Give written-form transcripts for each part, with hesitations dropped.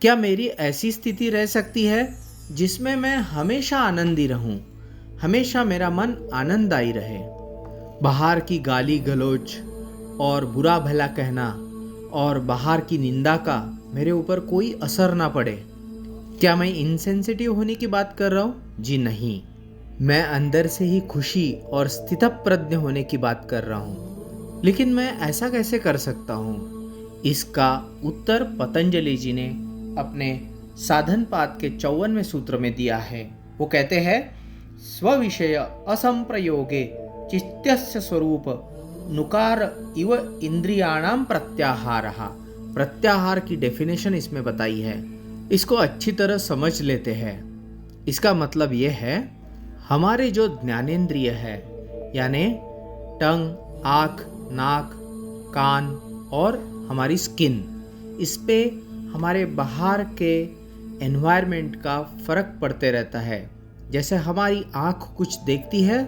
क्या मेरी ऐसी स्थिति रह सकती है जिसमें मैं हमेशा आनंदी रहूं, हमेशा मेरा मन आनंददायी रहे? बाहर की गाली गलौज और बुरा भला कहना और बाहर की निंदा का मेरे ऊपर कोई असर ना पड़े। क्या मैं इनसेंसिटिव होने की बात कर रहा हूँ? जी नहीं, मैं अंदर से ही खुशी और स्थितप्रज्ञ होने की बात कर रहा हूँ। लेकिन मैं ऐसा कैसे कर सकता हूँ? इसका उत्तर पतंजलि जी ने अपने साधनपाद के 54वें सूत्र में दिया है। वो कहते हैं, स्वविषय असंप्रयोगे चित्तस्य स्वरूप नुकार इव इंद्रियाणाम प्रत्याहारः। प्रत्याहार की डेफिनेशन इसमें बताई है। इसको अच्छी तरह समझ लेते हैं। इसका मतलब ये है, हमारे जो ज्ञानेंद्रिय है यानी टंग, आँख, नाक, कान और हमारी स्किन, इस पे हमारे बाहर के एनवायरनमेंट का फ़र्क पड़ते रहता है। जैसे हमारी आँख कुछ देखती है,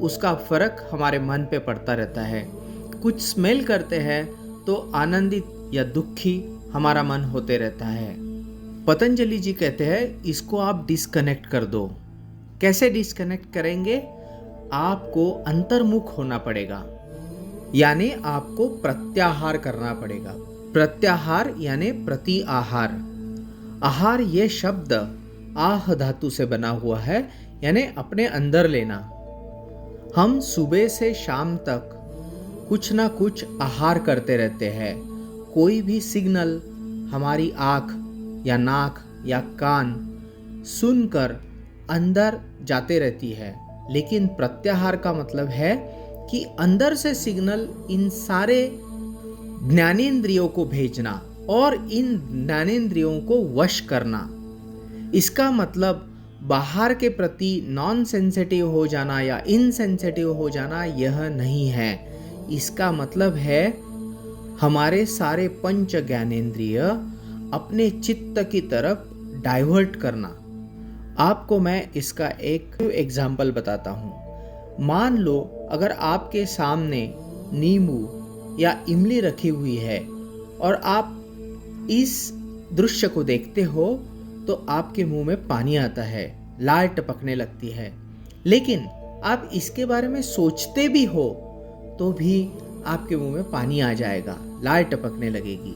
उसका फ़र्क हमारे मन पे पड़ता रहता है। कुछ स्मेल करते हैं तो आनंदित या दुखी हमारा मन होते रहता है। पतंजलि जी कहते हैं, इसको आप डिस्कनेक्ट कर दो। कैसे डिस्कनेक्ट करेंगे? आपको अंतर्मुख होना पड़ेगा, यानी आपको प्रत्याहार करना पड़ेगा। प्रत्याहार यानी प्रति आहार। आहार ये शब्द आह धातु से बना हुआ है, यानी अपने अंदर लेना। हम सुबह से शाम तक कुछ ना कुछ आहार करते रहते हैं। कोई भी सिग्नल हमारी आँख या नाक या कान सुनकर अंदर जाते रहती है। लेकिन प्रत्याहार का मतलब है कि अंदर से सिग्नल इन सारे ज्ञानेंद्रियों को भेजना और इन ज्ञानेंद्रियों को वश करना। इसका मतलब बाहर के प्रति नॉन सेंसिटिव हो जाना या इनसेंसिटिव हो जाना यह नहीं है। इसका मतलब है हमारे सारे पंच ज्ञानेंद्रिय अपने चित्त की तरफ डाइवर्ट करना। आपको मैं इसका एक एग्जाम्पल बताता हूँ। मान लो अगर आपके सामने नींबू या इमली रखी हुई है और आप इस दृश्य को देखते हो तो आपके मुंह में पानी आता है, लार टपकने लगती है। लेकिन आप इसके बारे में सोचते भी हो तो भी आपके मुंह में पानी आ जाएगा, लार टपकने लगेगी।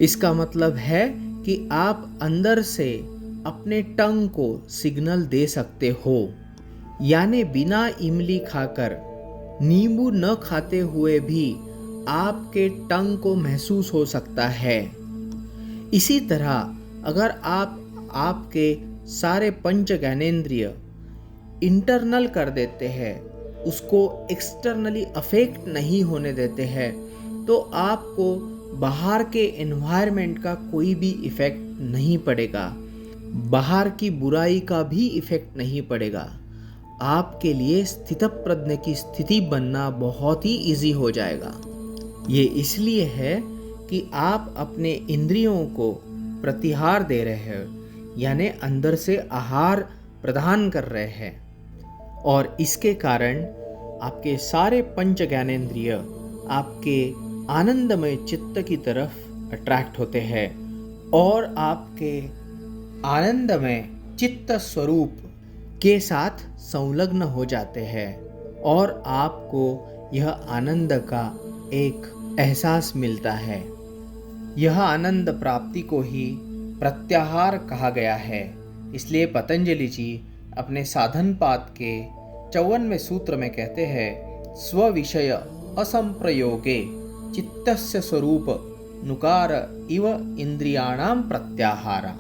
इसका मतलब है कि आप अंदर से अपने टंग को सिग्नल दे सकते हो, यानी बिना इमली खाकर, नींबू न खाते हुए भी आपके टंग को महसूस हो सकता है। इसी तरह अगर आप आपके सारे पंच ज्ञानेंद्रिय इंटरनल कर देते हैं, उसको एक्सटर्नली अफेक्ट नहीं होने देते हैं, तो आपको बाहर के एनवायरनमेंट का कोई भी इफ़ेक्ट नहीं पड़ेगा, बाहर की बुराई का भी इफ़ेक्ट नहीं पड़ेगा। आपके लिए स्थितप्रज्ञ की स्थिति बनना बहुत ही इजी हो जाएगा। ये इसलिए है कि आप अपने इंद्रियों को प्रतिहार दे रहे हैं, यानी अंदर से आहार प्रदान कर रहे हैं। और इसके कारण आपके सारे पंच ज्ञानेंद्रिय आपके आनंदमय चित्त की तरफ अट्रैक्ट होते हैं और आपके आनंदमय चित्त स्वरूप के साथ संलग्न हो जाते हैं और आपको यह आनंद का एक एहसास मिलता है। यह आनंद प्राप्ति को ही प्रत्याहार कहा गया है। इसलिए पतंजलि जी अपने साधनपाद के 54वें सूत्र में कहते हैं, स्वविषय असंप्रयोगे चित्तस्य स्वरूप नुकार इव इंद्रियाणाम प्रत्याहारा।